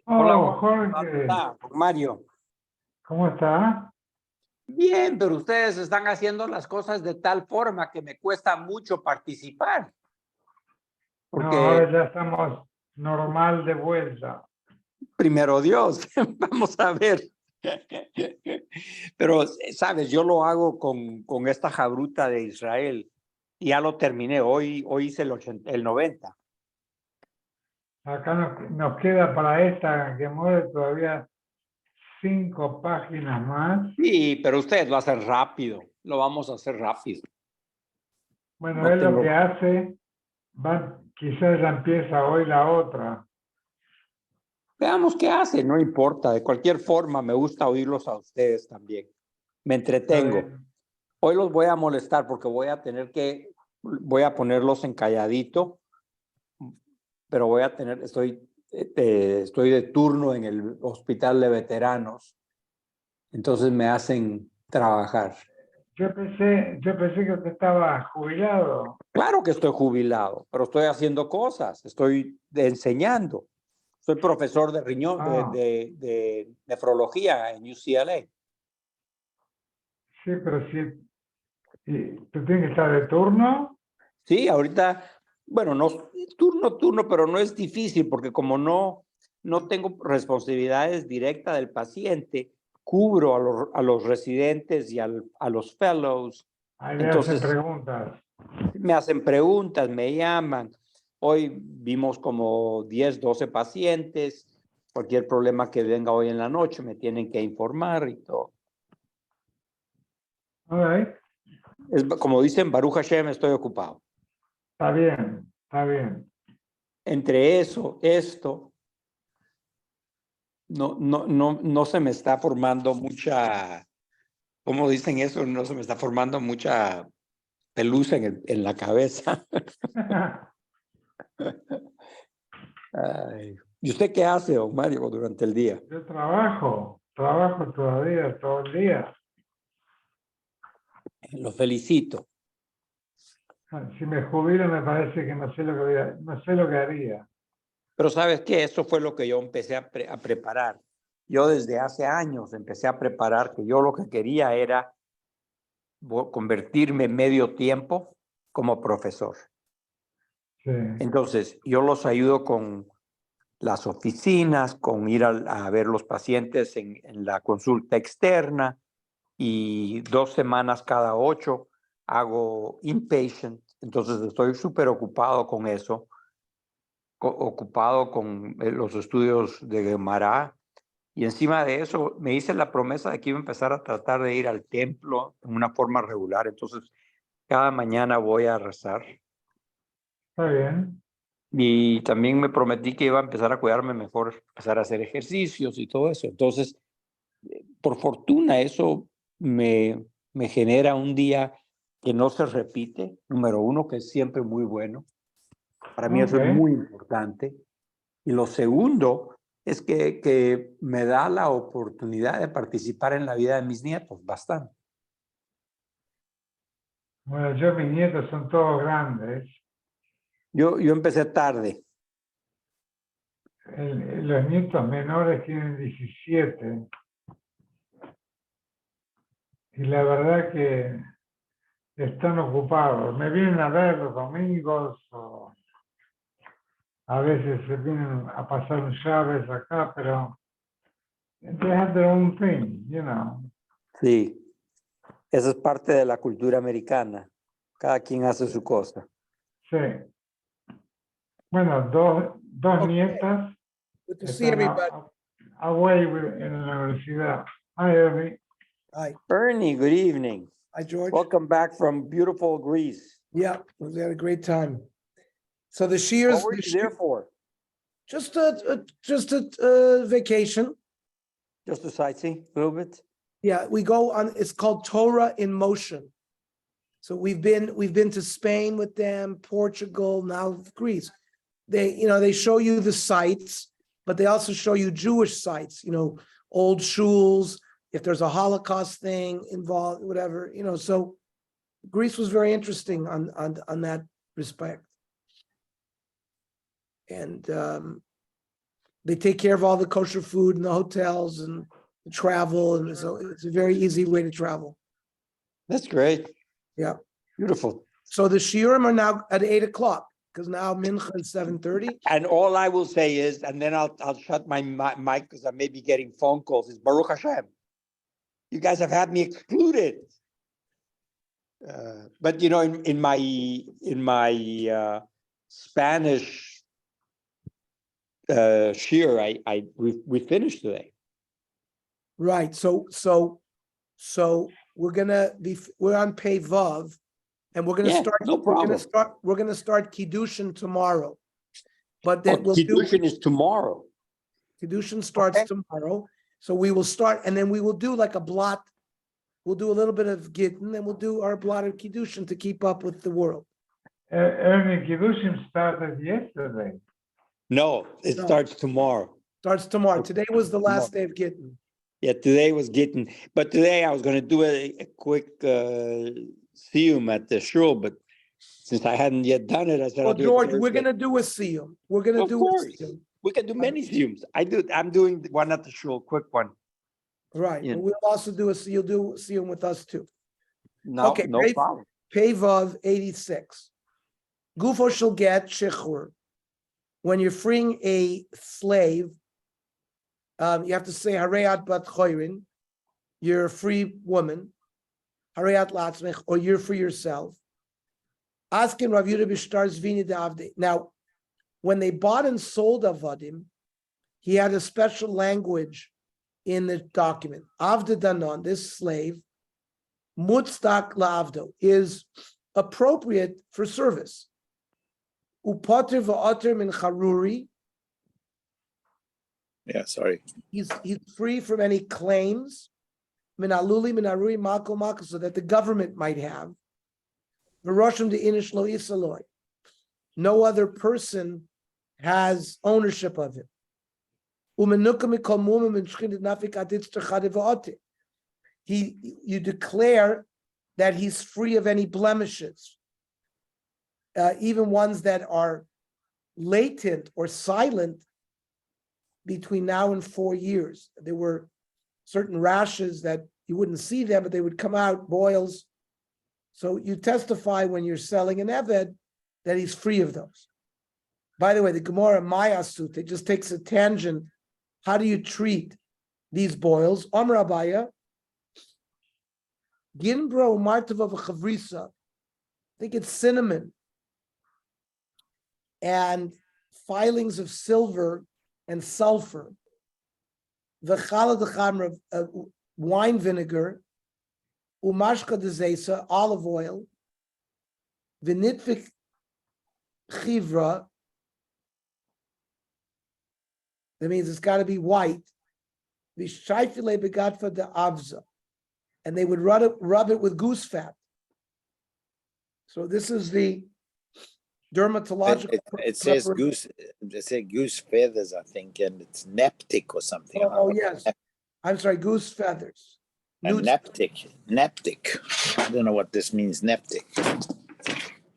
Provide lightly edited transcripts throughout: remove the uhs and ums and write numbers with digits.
Hola, Oh, ¿cómo Jorge, está, Mario? ¿cómo está? Bien, pero ustedes están haciendo las cosas de tal forma que me cuesta mucho participar, No, porque ahora ya estamos normal de vuelta. primero Dios, vamos a ver. Pero, sabes, yo lo hago con esta jabruta de Israel y ya lo terminé. Hoy hice el 90. Acá nos queda para esta que muere todavía 5 páginas más. Sí, pero ustedes lo hacen rápido, lo vamos a hacer rápido. Bueno, No es lo tengo... que hace, quizás ya empieza hoy la otra. Veamos qué hace, no importa. De cualquier forma, me gusta oírlos a ustedes también. Me Está entretengo. bien. Hoy los voy a molestar porque voy a ponerlos en calladito, pero estoy de turno en el hospital de veteranos, entonces me hacen trabajar. Yo pensé que usted estaba jubilado. Claro que estoy jubilado, pero estoy haciendo cosas, estoy enseñando. Soy profesor de riñón, Ah, de nefrología en UCLA. sí, pero sí, tú tienes que estar de turno. Sí, ahorita, bueno, no turno, pero no es difícil porque como no tengo responsabilidades directas del paciente, cubro a los residentes y a los fellows. Ahí le hacen Entonces preguntas. me hacen preguntas, me llaman. Hoy vimos como 10, 12 pacientes. Cualquier problema que venga hoy en la noche me tienen que informar y todo. All right. Como dicen, Baruch Hashem, estoy ocupado. Está bien, está bien. Entre esto, no se me está formando mucha, ¿cómo dicen eso? No se me está formando mucha pelusa en la cabeza. Ay. ¿Y usted qué hace, don Mario, durante el día? Yo trabajo todavía todo el día. Lo felicito. Si me jubilo me parece que no sé lo que haría. Pero ¿sabes qué? Eso fue lo que yo empecé a preparar. Yo desde hace años empecé a preparar que yo lo que quería era convertirme en medio tiempo como profesor. Sí. Entonces, yo los ayudo con las oficinas, con ir a ver los pacientes en la consulta externa y 2 semanas cada 8 hago inpatient. Entonces estoy súper ocupado con eso, ocupado con los estudios de Gemara. Y encima de eso me hice la promesa de que iba a empezar a tratar de ir al templo en una forma regular. Entonces cada mañana voy a rezar. Está bien. Y también me prometí que iba a empezar a cuidarme mejor, empezar a hacer ejercicios y todo eso. Entonces, por fortuna, eso me genera un día que no se repite. Número uno, que es siempre muy bueno. Para mí Ok. eso es muy importante. Y lo segundo es que me da la oportunidad de participar en la vida de mis nietos, bastante. Bueno, mis nietos son todos grandes. Yo empecé tarde. Los nietos menores tienen 17. Y la verdad que están ocupados. Me vienen a ver los domingos o a veces se vienen a pasar un llaves acá, pero they have their own thing, you know. Sí, esa es parte de la cultura americana. Cada quien hace su cosa. Sí. Bueno, dos Okay. nietas Good to see están everybody. away en la universidad. Hi, Ernie. Hi. Ernie, good evening. Hi, George. Welcome back from beautiful Greece. Yeah, we had a great time. So the What shears, were you there for? just a vacation. Just to sightsee a little bit? Yeah, we go on. It's called Torah in Motion. So we've been to Spain with them, Portugal, now Greece. They show you the sites, but they also show you Jewish sites. Old shuls. If there's a Holocaust thing involved, whatever. So Greece was very interesting on that respect. And They take care of all the kosher food and the hotels and the travel, and so it's a very easy way to travel. That's great. Yeah. Beautiful. So the shiurim are now at 8:00 because now mincha is 7:30. And all I will say is, and then I'll shut my mic because I may be getting phone calls, is Baruch Hashem. You guys have had me excluded. But you know, in my Spanish shir, we finished today. Right. So we're on Pei Vav, and we're gonna Yeah, start. no problem. We're gonna start Kiddushin tomorrow, but then we'll do Kiddushin is tomorrow. Kiddushin starts tomorrow. So we will start, and then we will do like a blot. We'll do a little bit of Gittin, and we'll do our blot of Kiddushin to keep up with the world. Ernie, Kiddushin started yesterday. No, it starts tomorrow. Starts tomorrow. Today was the last day of Gittin. Yeah, today was Gittin, but today I was going to do a quick siyum at the shul, but since I hadn't yet done it, I said, Well, I'll do George, it we're Thursday. gonna do a siyum. We're gonna Of do course. a siyum. We can do many siyums. I'm doing one at the shul, quick one. Right. Yeah. But we'll also do you'll do a siyum with us too. No, Okay, no problem. Pei Vav 86. Gufo shall get shichur. When you're freeing a slave, you have to say Hareyat bat choirin. You're a free woman. Hareyat latzmech, or you're free yourself. Asking Rav Yehuda b'shtar zvini de'avde. Now, when they bought and sold Avadim, he had a special language in the document. Avda danon, this slave, mutzdak la'avdo, is appropriate for service. Upater va'ater min charuri. Yeah, sorry. He's free from any claims. Min aluli, min aruri, mako mako, so that the government might have. V'roshim de'inish lo isaloi. No other person has ownership of it. You declare that he's free of any blemishes, even ones that are latent or silent between now and 4 years. There were certain rashes that you wouldn't see them, but they would come out, boils. So you testify when you're selling an Eved that he's free of those. By the way, the Gemara Maya Sutta, it just takes a tangent. How do you treat these boils? Amr Abaya, Ginbro Martava v'chavrisa. I think it's cinnamon and filings of silver and sulfur. V'chala d'chamra, wine vinegar. Umashka d'zesa, olive oil. V'nitvik chivra. That means it's got to be white. V'shayfile begatfa de'avza. And they would rub it with goose fat. So this is the dermatological. It says goose. They say goose feathers, I think, and it's neptic or something. Oh yes, I'm sorry, goose feathers. Neptic. I don't know what this means. Neptic.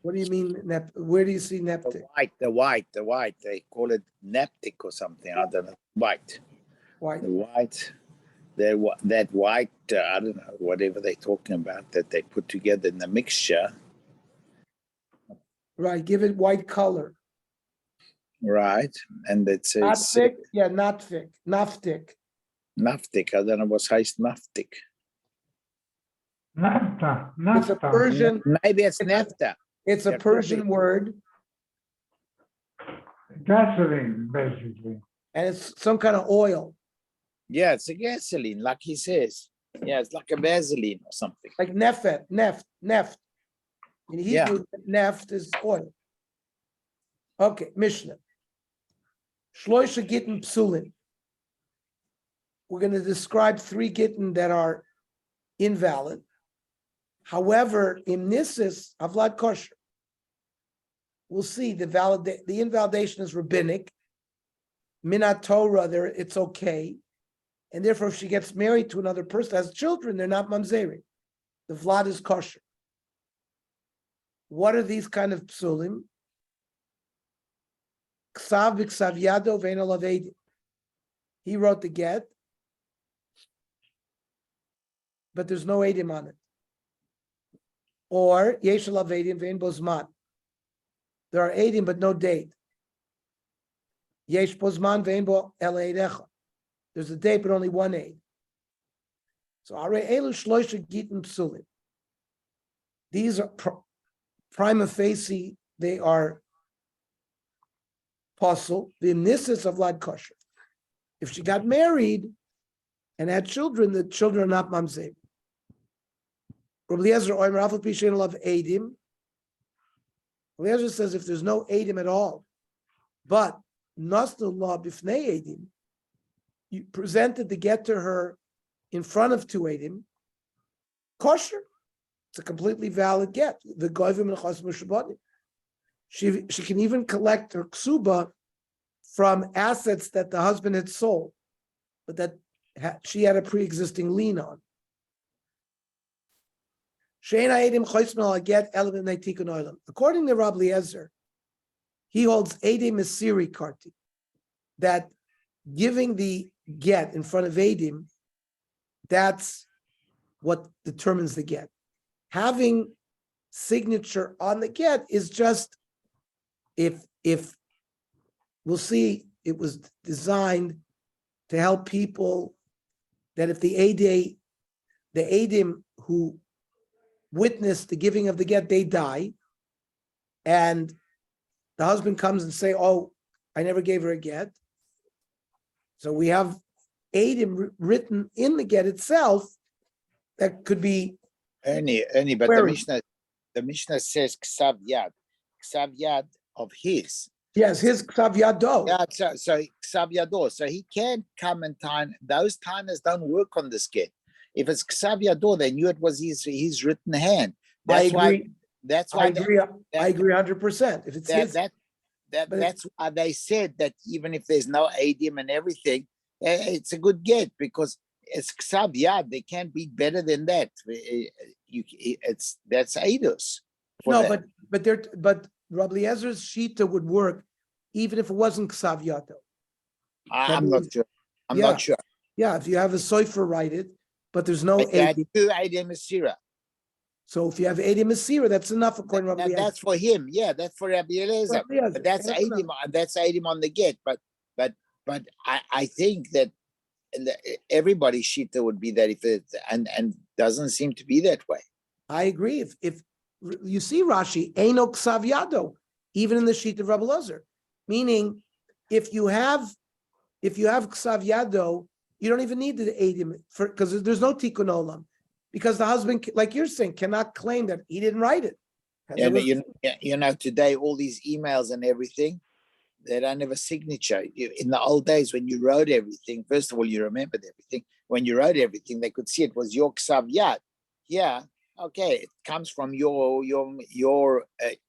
What do you mean? Where do you see neptic? The white. They call it neptic or something. I don't know. White. White. The white. That white. I don't know. Whatever they're talking about that they put together in the mixture. Right. Give it white color. Right, and it says Not thick. Yeah, not thick. Naftik. Naftik. I don't know what heißt Naftik. Nafta. It's a Persian. Maybe it's nafta. It's a Persian word. Gasoline, basically. And it's some kind of oil. Yeah, it's a gasoline, like he says. Yeah, it's like a Vaseline or something. Like neft. In Hebrew, neft is oil. Okay, Mishnah. Shloisha Gittin Psulin. We're going to describe 3 Gittin that are invalid. However, in Nisis, Avlad Kosher, we'll see the invalidation is rabbinic. Minat Torah, it's okay. And therefore, if she gets married to another person, has children, they're not mamzeri. The Vlad is kosher. What are these kind of psulim? Ksav b'ksav yado ve'en alavedi. He wrote the get, but there's no edim on it. Or yesh alav edim ve'en bo zman. There are edim but no date. Yesh bo zman ve'en bo el eid echad. There's a date but only one aid. So arei elu shloisha gittin psulim. These are prima facie, they are possible. The nissus of lad kosher. If she got married and had children, the children are not mamzerim. Rabbi Eliezer oimer afal pi she'en alav edim. Rabbi Eliezer says if there's no edim at all, but nasnu la bifnei edim, you presented the get to her in front of two edim, kosher. It's a completely valid get. The goyim and chas mushabani. She can even collect her ksuba from assets that the husband had sold, but that she had a pre-existing lien on. According to Rabbi Eliezer, he holds Edim Mesiri Karti, that giving the get in front of Edim, that's what determines the get. Having signature on the get is just if we'll see, it was designed to help people that if the Edim who witnessed the giving of the get, they die, and the husband comes and say, "Oh, I never gave her a get." So we have Edim written in the get itself that could be Ernie, but queried. the Mishnah says ksav yad of his. Yes, his ksav yado. Yeah, so ksav yado. So he can't come and time. Those timers don't work on this get. If it's ksav yado, they knew it was his written hand. That's why. That's why. I agree 100%. If it's his, that's why they said that even if there's no adim and everything, it's a good get because it's ksav yad. They can't be better than that. That's eidos. No, but Rabbi Eliezer's shita would work even if it wasn't ksav yado. I'm not sure. I'm not sure. Yeah, if you have a soifer write it, but there's no Edim. Two Edim Mesira. So if you have Edim Mesira, that's enough according to Rabbi Eliezer. That's for him. Yeah, that's for Rabbi Eliezer. But that's Edim. That's Edim on the get. But I think that everybody's shita would be that if it and doesn't seem to be that way. I agree. If you see Rashi, Eino Ksav Yado, even in the sheet of Rabbi Eliezer, meaning if you have Ksav Yado, you don't even need the Edim because there's no Tikkun Olam, because the husband, like you're saying, cannot claim that he didn't write it. Yeah, you know, today all these emails and everything, they don't have a signature. In the old days, when you wrote everything, first of all, you remembered everything. When you wrote everything, they could see it was your Ksav Yad. Yeah, okay, it comes from your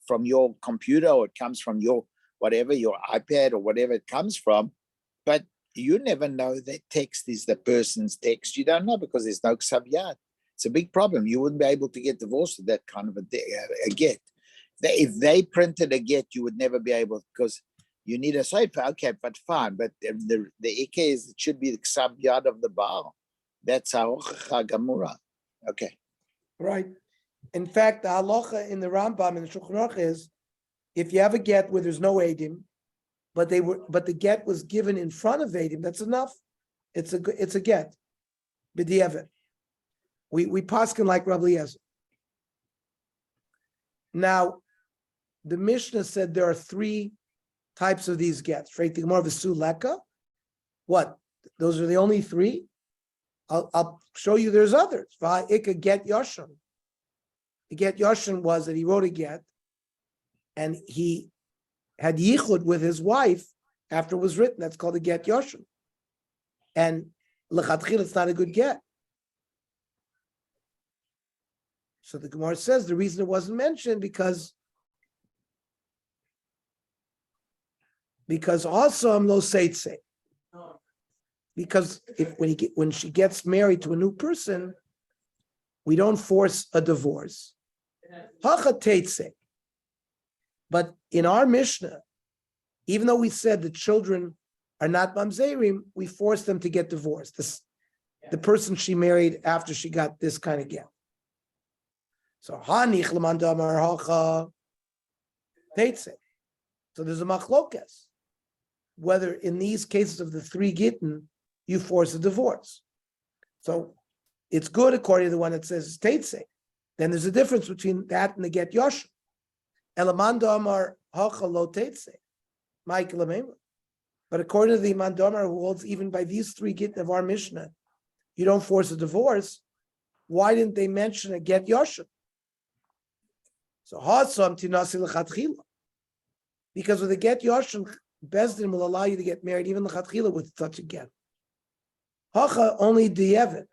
from your computer, or it comes from your whatever, your iPad or whatever it comes from, but you never know that text is the person's text. You don't know because there's no Ksav Yad. It's a big problem. You wouldn't be able to get divorced with that kind of a get. If they printed a get, you would never be able, because you need a soifer. Okay, but fine. But the Ike is, it should be the Ksav Yad of the Baal. That's Ha'ochacha Gamura. Okay. Right. In fact, the halacha in the Rambam and the Shulchan Aruch is, if you have a get where there's no edim, but the get was given in front of edim, that's enough. It's a get. B'di'evet. We paskin like Rabbi Eliezer. Now, the Mishnah said there are three types of these gets. Right? The Gemara v'su leka. What? Those are the only three? I'll show you there's others. Va'ika get yoshan. The get yoshan was that he wrote a get, and he had yichud with his wife after it was written. That's called a get yoshan. And l'chatchil, it's not a good get. So the Gemara says the reason it wasn't mentioned because also I'm lo seitze. Because when she gets married to a new person, we don't force a divorce. Hacha teitze. But in our Mishnah, even though we said the children are not mamzerim, we force them to get divorced. The person she married after she got this kind of get. So hanich lemandamar hacha teitze. So there's a machlokes whether in these cases of the 3 gittin you force a divorce. So it's good according to the one that says teitze. Then there's a difference between that and the get yoshin. Elamandamar hacha lo teitze. But according to the Mandamar who holds even by these 3 gittin of our Mishnah, you don't force a divorce. Why didn't they mention a get yoshin? So hasam tinasi lechatchila, because with a get yoshin, Bezdin will allow you to get married even lechatchila with such a get. Hacha only diyevet.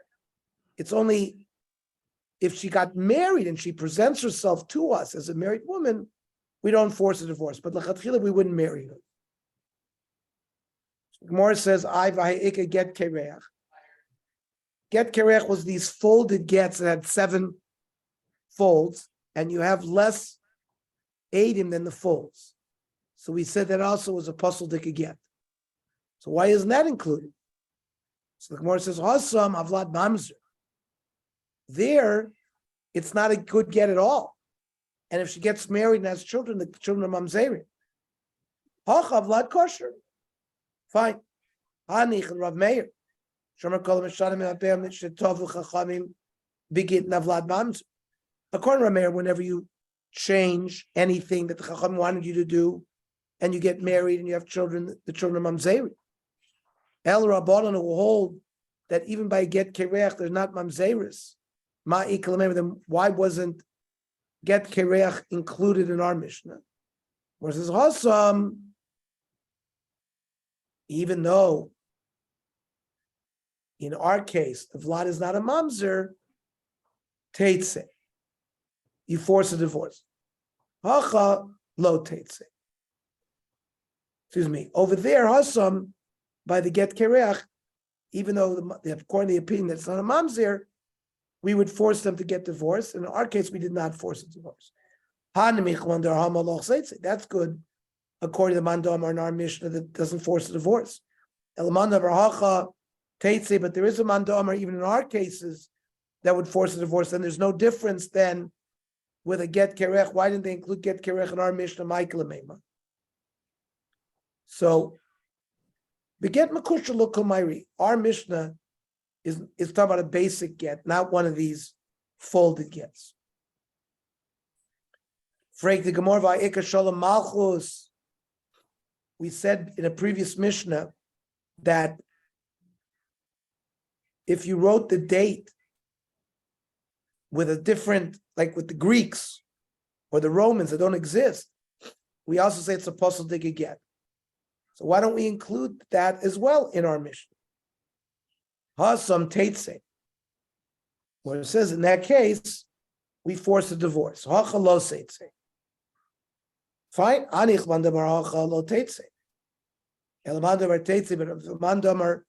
It's only if she got married and she presents herself to us as a married woman, we don't force a divorce. But lechatchila we wouldn't marry her. Gemara says, "I v'ha'ika get kereach." Get kereach was these folded gets that had 7 folds, and you have less edim than the folds. So we said that also was a puzzle dika get. So why isn't that included? So the Gemara says, "Hasam avlad mamzer." There, it's not a good get at all. And if she gets married and has children, the children are mamzerim. Hach avlad kosher. Fine. Hanich and Rav Meir. Shomer kol mishanim me'apem shetovu chachamim bigit navlad mamzer. According to Rav Meir, whenever you change anything that the chacham wanted you to do, and you get married and you have children, the children are mamzeri. El Rabbanan will hold that even by get kereach, they're not mamzeris. Then why wasn't get kereach included in our Mishnah? Versus Hasam, even though in our case the vlad is not a mamzer, teitze, you force a divorce. Hacha lo teitze. Excuse me. Over there, Hasam, by the get kereach, even though according to the opinion that it's not a mamzer, we would force them to get divorced. In our case, we did not force a divorce. That's good, according to the Mandamar in our Mishnah that doesn't force a divorce. But there is a Mandamar even in our cases that would force a divorce. And there's no difference then with a get kerech. Why didn't they include get kerech in our Mishnah? So, beget makusha lokomairi. Our Mishnah is talking about a basic get, not one of these folded gets. Freik the Gemara va'ika shalom malchus. We said in a previous Mishnah that if you wrote the date with a different, like with the Greeks or the Romans that don't exist, we also say it's a puzzle dig get. So why don't we include that as well in our Mishnah? Hasam teitze, where it says in that case we force a divorce. Hacha lo seitze. Fine. Anich mandamar hacha lo teitze. El mandamar teitze, but if the mandamar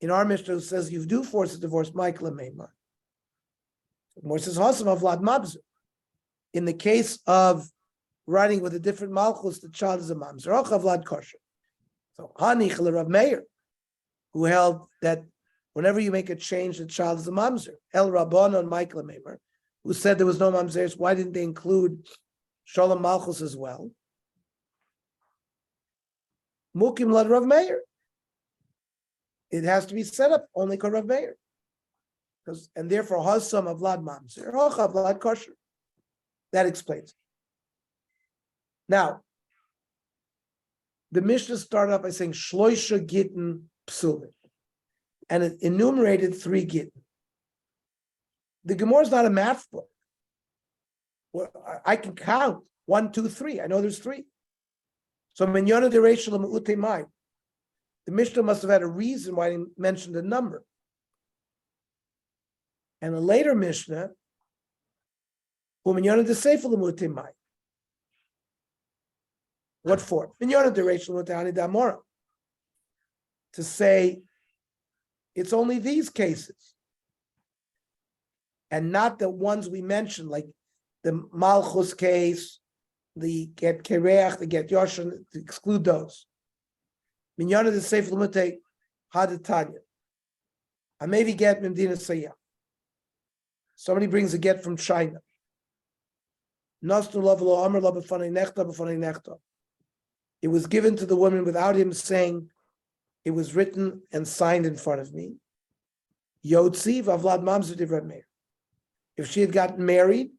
in our Mishnah says you do force a divorce, Michael Meimar. More says Hasam avlad mabzer. In the case of writing with a different malchus, the child is a mamzer. Hacha avlad kosher. So Hanich Rav Meir, who held that whenever you make a change, the child is a mamzer. El Rabbanon Michael Meimer, who said there was no mamzers. Why didn't they include Shalom Malchus as well? Mukim Lad Rav Meir. It has to be set up only called Rav Meir. And therefore Hasam of Vlad Mamzer, Hocha Vlad Kosher. That explains. Now, the Mishnah started off by saying Shloisha Gittin Psulim, and it enumerated 3 Gittin. The Gemara is not a math book. Well, I can count 1, 2, 3. I know there's 3. So Minyana Dereshel Utemai. The Mishnah must have had a reason why he mentioned a number. And a later Mishnah, Minyana Desefel Utemai. What for? To say it's only these cases and not the ones we mentioned, like the Malchus case, the Get Kereach, the Get Yoshan, to exclude those. Minyana the Seif Lumate Hadatanya. I maybe get Mimdina Sayah. Somebody brings a get from China. It was given to the woman without him saying it was written and signed in front of me. Yotzi v'avlad mamzer divrei meir. If she had gotten married,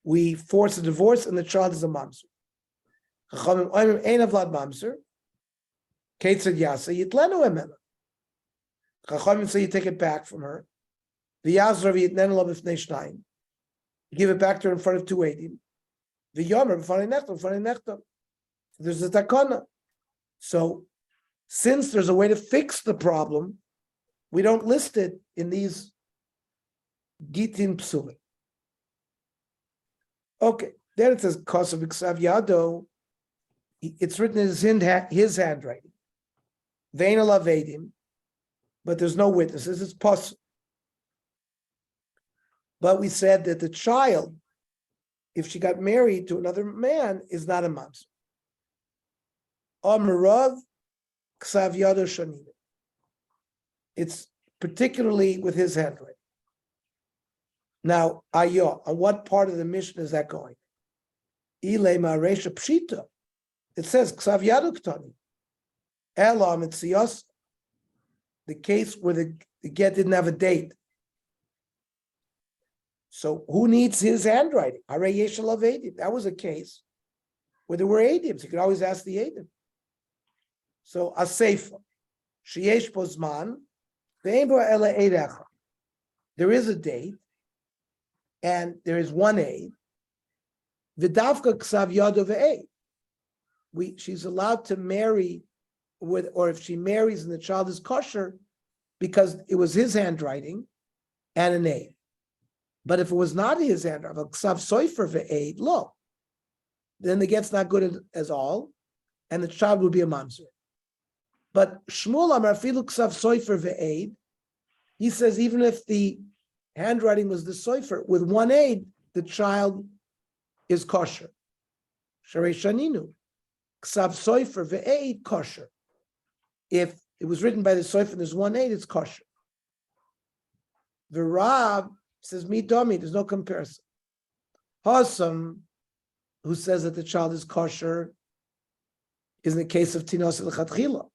we force a divorce and the child is a mamzer. Chachamim oimim ein avlad mamzer. Ketzad yasa yitlenu emela. Chachamim say you take it back from her. V'yazra v'yitnenu lo b'fnei shnayim. You give it back to her in front of two eidim. V'yomer b'fanei nechtam. There's a takana. So, since there's a way to fix the problem, we don't list it in these Gittin Psulim. Okay, then it says Kosav Iksav Yado. It's written in his handwriting. Vein alav eidim, but there's no witnesses. It's possible. But we said that the child, if she got married to another man, is not a mamzer. Amarav Ksav Yado Shanina. It's particularly with his handwriting. Now, Ayo, on what part of the mission is that going? Ile Maresha Pshita. It says Ksav Yado Ktani. Ela Mitziyos. The case where the get didn't have a date. So who needs his handwriting? Harei Yeshalav Eidim. That was a case where there were Eidim. So you could always ask the Eidim. So Aseifa. Sheyesh Pozman. There is a date, and there is one aid. V'davka ksav yado ve'eid. She's allowed to marry with, or if she marries and the child is kosher, because it was his handwriting and an aid. But if it was not his handwriting, ksav soifer ve'eid, lo, then the get's not good as all, and the child would be a mamzer. But Shmuel Amar Filu Ksav Soifer ve'eid, he says even if the handwriting was the soifer with one aid, the child is kosher. Sharei Shaninu Ksav Soifer ve'eid kosher. If it was written by the soifer and there's one aid, it's kosher. The Rab says Midomi, there's no comparison. Hasam, who says that the child is kosher, is in the case of Tinos L'Chatchila.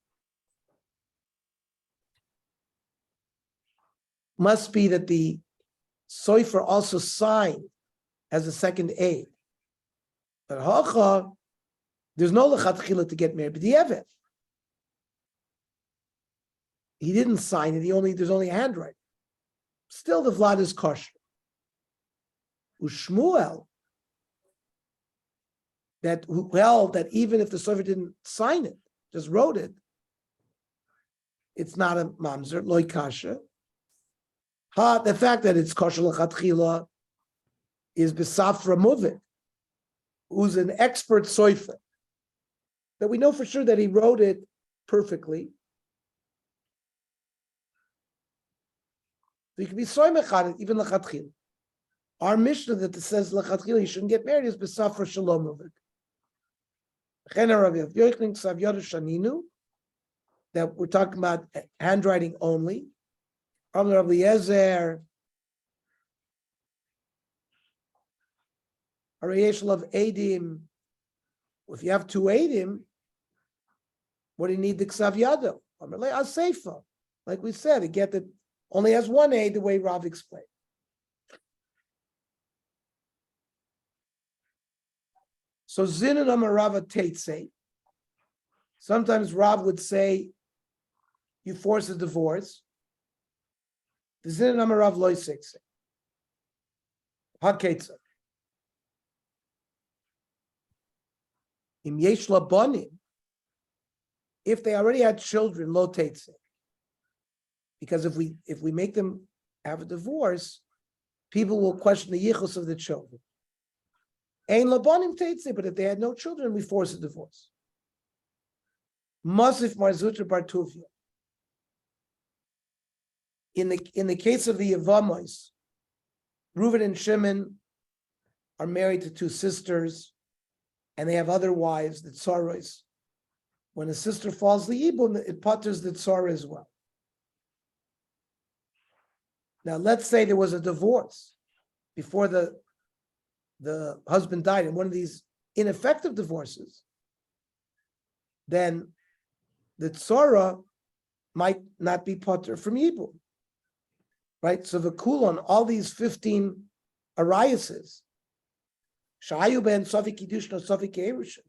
Must be that the soifer also signed as a second aid. But Hacha, there's no lechatchila to get married. But the Evet, he didn't sign it. There's only a handwriting. Still, the vlad is kosher. Ushmuel, that held that even if the soifer didn't sign it, just wrote it, it's not a mamzer loy kasha. The fact that it's kosher l'chatchila is besafra muvik, who's an expert soifer, that we know for sure that he wrote it perfectly. So you can be soymechad even l'chatchila. Our Mishnah that says l'chatchila you shouldn't get married is besafra shalom muvik. That we're talking about handwriting only. Rabbi Eliezer, Arayeshel Eidim. If you have two Eidim, what do you need the Ksav Yado? Aseifa, like we said, it get that only has one aid, the way Rav explained. So Zinan Amarava Teitse. Sometimes Rav would say, you force a divorce. The Zinan Amarav loy seikse. Haketza. Im yesh labonim. If they already had children, lo teitze. Because if we make them have a divorce, people will question the yichus of the children. Ein labonim teitze, but if they had no children, we force a divorce. Masif marzutra bartuvia. In the case of the Yevamos, Reuven and Shimon are married to two sisters, and they have other wives, the Tsaros. When a sister falls the ibum, it putters the tzara as well. Now, let's say there was a divorce before the husband died, and one of these ineffective divorces, then the tzara might not be putter from ibum, right? So the kulon, all these 15 ariases, shayu ben safik kiddush no safik erushin,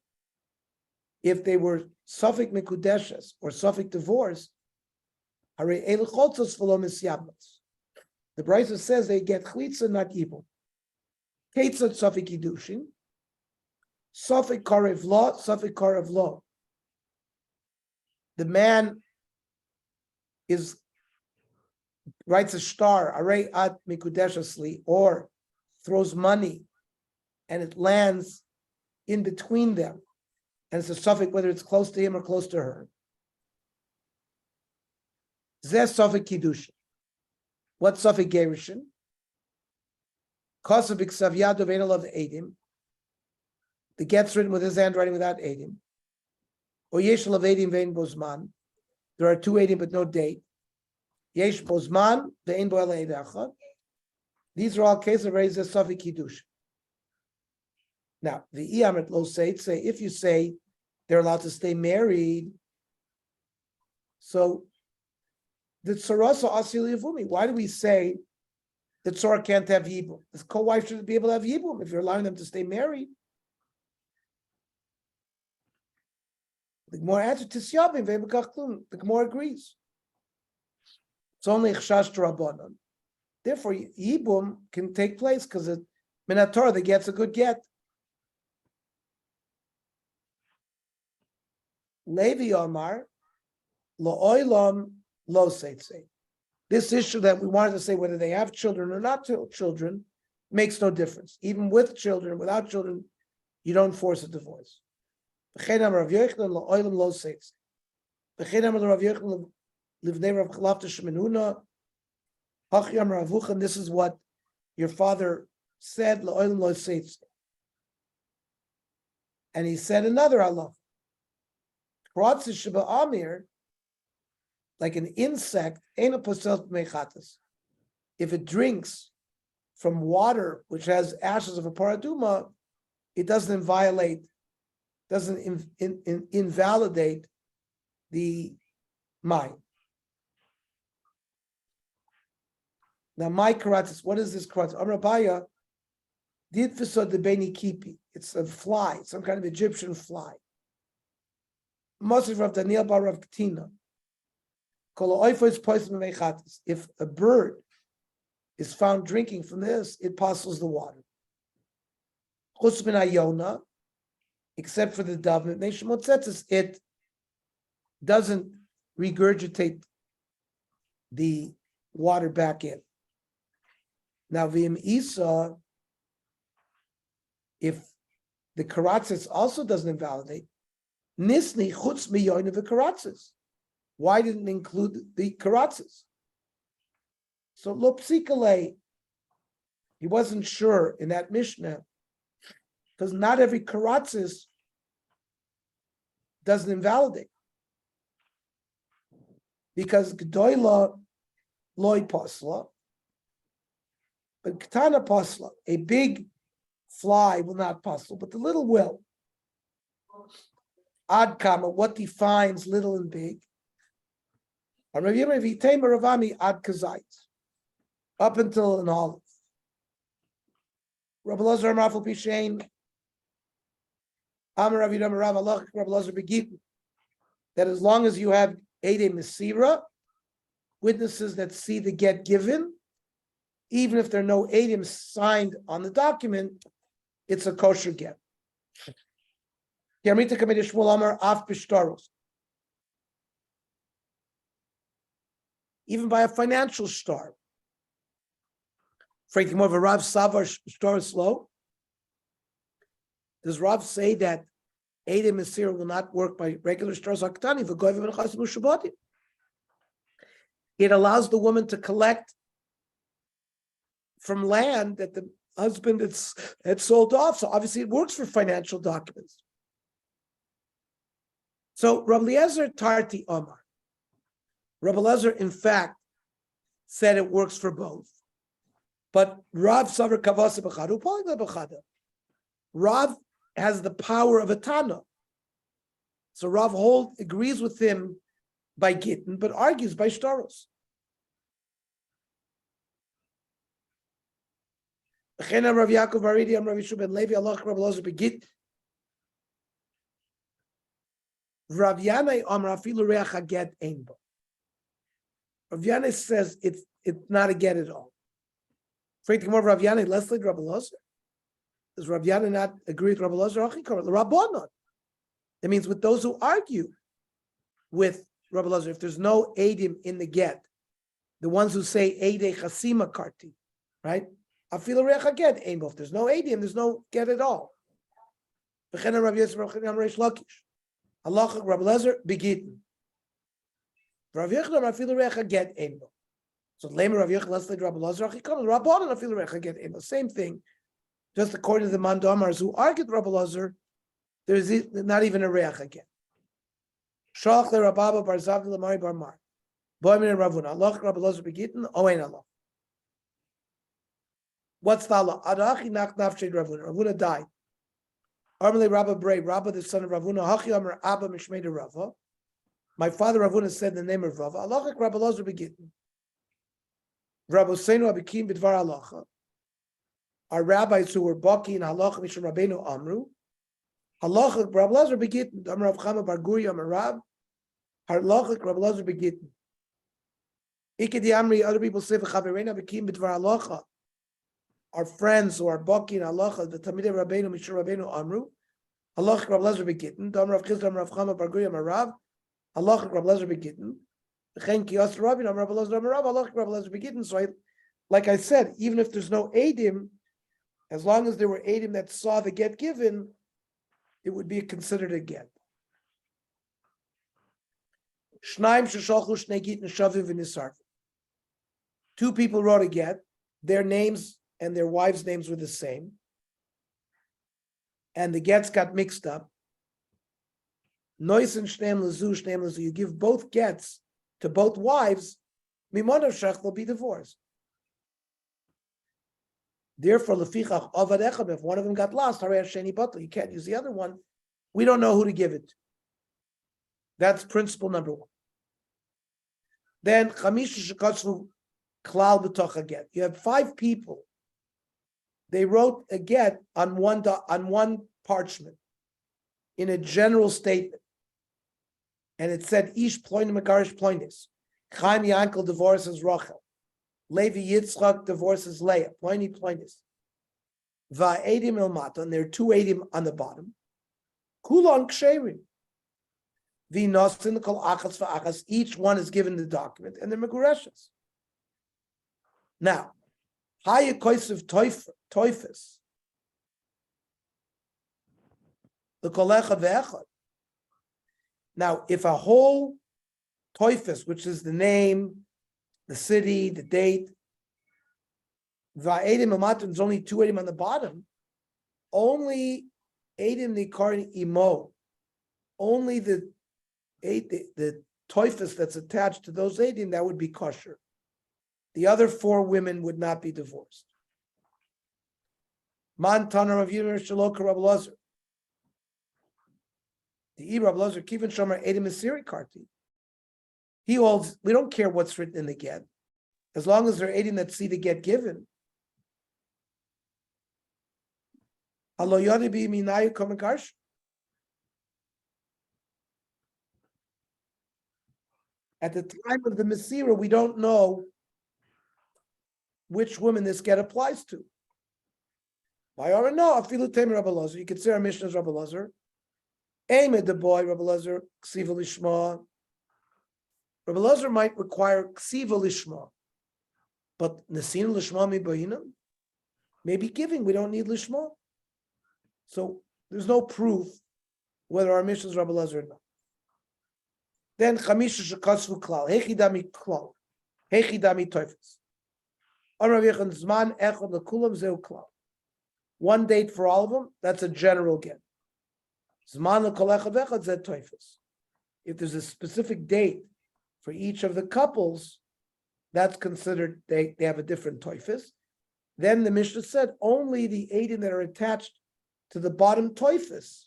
if they were safik mekudeshes or safik divorce, hare el chotzos v'lo misyabmas. The Brisa says they get chalitza, not ibum. Ketzat safik kiddushin, safik karev lo, safik karev lo. The man writes a star, arei at mikudeshasli, or throws money, and it lands in between them, and it's a suffix whether it's close to him or close to her. Zeh suffix kiddushin. What suffix gerushin? Kosav b'ksav yad of of edim. The get's written with his handwriting without edim. Or yesh of edim vein bozman. There are 2 edim but no date. Yesh bozman vein bo el echad. These are all cases of raised suffix kiddushin. Now, the Iyamet Lo say if you say they're allowed to stay married, so the Tzarasa Asili Yavumi, why do we say the Tzara can't have Yibum? The co-wife should be able to have Yibum if you're allowing them to stay married. The Gemara answers Tisyabim, the Gemara agrees. It's only Chshash Rabbanon. Therefore, Yibum can take place because Minatorah that gets a good get. Levi Omar, Lo'olam Lo Seitze. This issue that we wanted to say whether they have children or not children makes no difference. Even with children, without children, you don't force a divorce. This is what your father said, and he said another Allah. Like an insect, if it drinks from water which has ashes of a paraduma, it doesn't invalidate the mind. Now, my karatis, what is this karatis? Amrabaya did the beni kipi. It's a fly, some kind of Egyptian fly. Mosif Rav Daniel bar Rav Katina. If a bird is found drinking from this, it passes the water. Except for the dove, it doesn't regurgitate the water back in. Now, Vim Isa, if the karatzis also doesn't invalidate, Nisni chutz miyoin of the karatzis. Why didn't it include the karatzis? So lo psikale, he wasn't sure in that Mishnah, because not every karatzis doesn't invalidate. Because Gdoila loy pasla, but Ketana pasla, a big fly will not pasla, but the little will. Ad kama, what defines little and big? Up until an olive. Rabbi Lazar Rafal Pishain, Amar Rav Yidam Rav Allah, Rabbi Lazar Begittin, that as long as you have Eidei Mesira, witnesses that see the get given, even if there are no Eidim signed on the document, it's a kosher get. Yarmita Kamei Shmuel Amar Af Bishtaros. Even by a financial star. Frankly, more of a Rav Savar star slow. Does Rav say that Eidei Mesira will not work by regular stars? It allows the woman to collect from land that the husband had sold off. So obviously it works for financial documents. So Rabbi Eliezer Tarti Omar. Rabbi Eliezer, in fact, said it works for both. But Rav Savar Kavasa B'chadu, Poligla B'chada. Rav has the power of a Tana. So Rav agrees with him by Gittin, but argues by Shtaros. Rav Yaakov Aridi Rav Yishu ben Levi Allah Rav Eliezer begit. Rav Yanai Amar Afilu Reach Haget Ein Bo. Rav Yanai says it's not a get at all. Afraid to come over Rav Yanai less like Rav Eliezer. Does Rav Yanai not agree with Rav Eliezer? Rabbanon. That means with those who argue with Rav Eliezer, if there's no edim in the get, the ones who say Eidei Chasima Karti, right? Afilu Reach Haget Ein Bo. If there's no edim, there's no get at all. V'chen Rav Yisrael Rav Reish Lakish. Allah Rav Eliezer begitin. Rav Yochanan Afilu Reach Haget Ein Bo. So Lema Rav Yochanan let's like Rav Eliezer Achikon. Rabbanon Afilu Reach Haget Ein Bo. Same thing. Just according to the Mandamars who argued Rav Eliezer, there's not even a Reach again. Shalach le Rababa bar Zavi lemari bar Mar. Boimin and Ravuna. Allah Rav Eliezer begitin. Oein Allah. What's the Allah? Adachi nach nafshed Ravuna. Ravuna died. Armele Rabba Bray, Rabba the son of Ravuna, Hachi Amar Abba Mishmei de Rava. My father Ravuna said the name of Rava. Allah Rabba Eliezer begitin. Rabbi Seinu Abikim b'dvar halacha. Our rabbis who were Baki and Halacha Mishum Rabbeinu Amru. Halacha Rabbi Eliezer begitin. Amar Rav Chama bar Guri Amar Rab. Halacha Rabbi Eliezer begitin. Ikedi Amri, other people say v'chavereina Abikim b'dvar halacha. Our friends who are Baki and Halacha, the Talmidei Rabbeinu Mishum Rabbeinu Amru. Halacha Rabbi Eliezer begitin. Amar Rav Chizda Amar Rav Chama bar Guri Amar Rab. Halacha Rabbi Eliezer begitin. Chen Kiyos Rabbi Amar Rabbi Eliezer Amar Rab. Halacha Rabbi Eliezer begitin. So like I said, even if there's no edim, as long as there were edim that saw the get given, it would be considered a get. Two people wrote a get. Their names and their wives' names were the same. And the gets got mixed up. You give both gets to both wives, will be divorced. Therefore, lefichach avad echad, if one of them got lost, you can't use the other one. We don't know who to give it to. That's principle number one. Then chamisha shekatzvu klal b'toch a get. You have 5 people. They wrote a get on one parchment in a general statement, and it said ish ploinim megarish ploinis. Chaim Yankel divorces Rachel. Levi Yitzchak divorces Leah. Ploinis. Va'edim ilmata, and there are 2 edim on the bottom. Kulon ksherim. V'nosin kol achas va'achas. Each one is given the document, and they're megureshes. Now, haya koisav toifus. The kolecha ve'echad. Now, if a whole toifus, which is the name, the city, the date, va'edim ilmata, there's only 2 edim on the bottom. Only edim nikarin imo. Only the toifus that's attached to those edim, that would be kosher. The other 4 women would not be divorced. Man Tana Rav Yirmiyah Shaloka Rav Eliezer. The Rav Eliezer Kivin Shomer Edim Asiri Karti. He holds, we don't care what's written in the get, as long as they're edim that see the get given. Alo yodi bi minayu komekarsh. At the time of the Masira, we don't know which woman this get applies to. By or no, afilu temer Rabbi Eliezer. You could say our Mishnah is Rabbi Eliezer. Aimed the boy Rabbi Eliezer ksiva lishma. Rabbi Eliezer might require ksiva lishma, but nesin lishma mi bayinam. Maybe giving, we don't need lishma. So there's no proof whether our Mishnah is Rabbi Eliezer or not. Then chamisha shekasvu klal hechidami klal hechidami toifus. One date for all of them, that's a general get. Zman l'kol echad v'echad zed toifus. if there's a specific date for each of the couples, that's considered, they have a different toifus. Then the Mishnah said only the eidim that are attached to the bottom toifus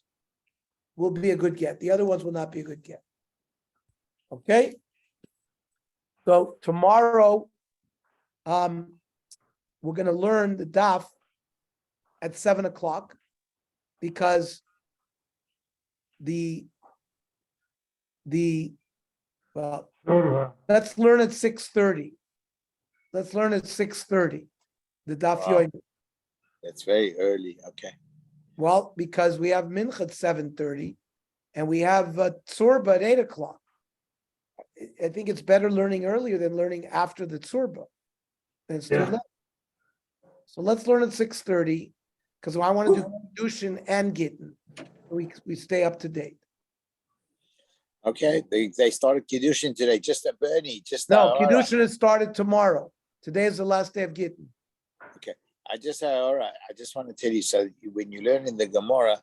will be a good get. The other ones will not be a good get. Okay? So tomorrow, we're going to learn the daf at 7 o'clock because well, let's learn at 6:30. Let's learn at 6:30. The Daf Yomi. That's very early. Okay. Well, because we have Mincha at 7:30 and we have Tzurba at 8 o'clock. I think it's better learning earlier than learning after the Tzurba. And it's too late. So let's learn at 6:30 because I want to do Kedushin and Gittin. We stay up to date. Okay. They started Kiddushin today. Just a Bernie. Just No, all right. Kedushin is started tomorrow. Today is the last day of Gittin. Okay. All right. I just want to tell you, so when you learn in the Gemara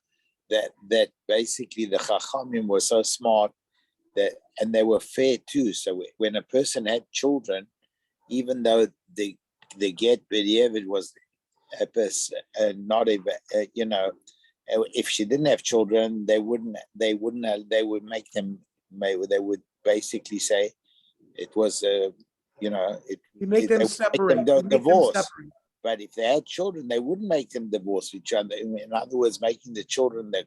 that basically the Chachamim were so smart and they were fair too. So when a person had children, even though the get b'diavad was a person, not a if she didn't have children, they would make them. They would basically say it was You make them separate. divorce. But if they had children, they wouldn't make them divorce each other. In other words, making the children are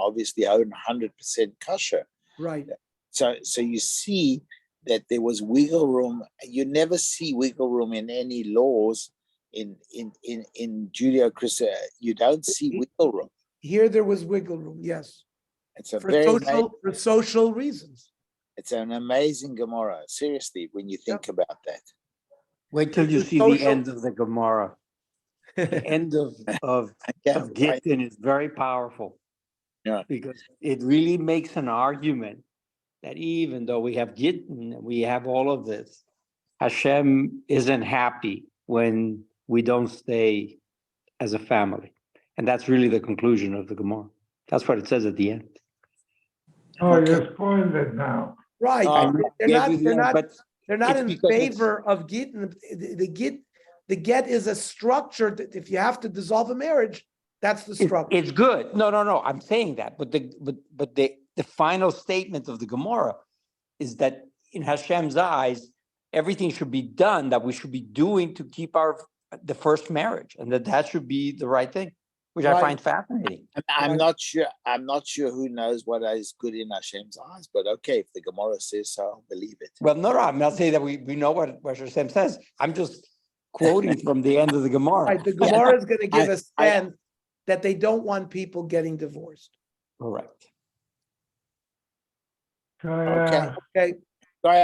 obviously own 100% kosher. Right. So you see that there was wiggle room. You never see wiggle room in any laws in Judeo-Christian. You don't see wiggle room. Here there was wiggle room, yes. It's a for social reasons. It's an amazing Gemara. Seriously, when you think about that. Wait till you see the end of the Gemara. The end of Gittin is very powerful. Yeah. Because it really makes an argument that even though we have Gittin, we have all of this, Hashem isn't happy when we don't stay as a family. And that's really the conclusion of the Gemara. That's what it says at the end. Oh, you're spoiled it now. Right. They're not in favor of Gittin. The get is a structure that if you have to dissolve a marriage, that's the structure. It's good. No. I'm saying that, but the final statement of the Gemara is that in Hashem's eyes, everything should be done that we should be doing to keep the first marriage, and that should be the right thing, which I find fascinating. I'm not sure who knows what is good in Hashem's eyes, but okay, if the Gemara says so, I'll believe it. Well, no, I'm not saying that we know what Hashem says. I'm just quoting from the end of the Gemara. Right, the Gemara is going to give a sense that they don't want people getting divorced. Correct. Okay. Okay. Sorry,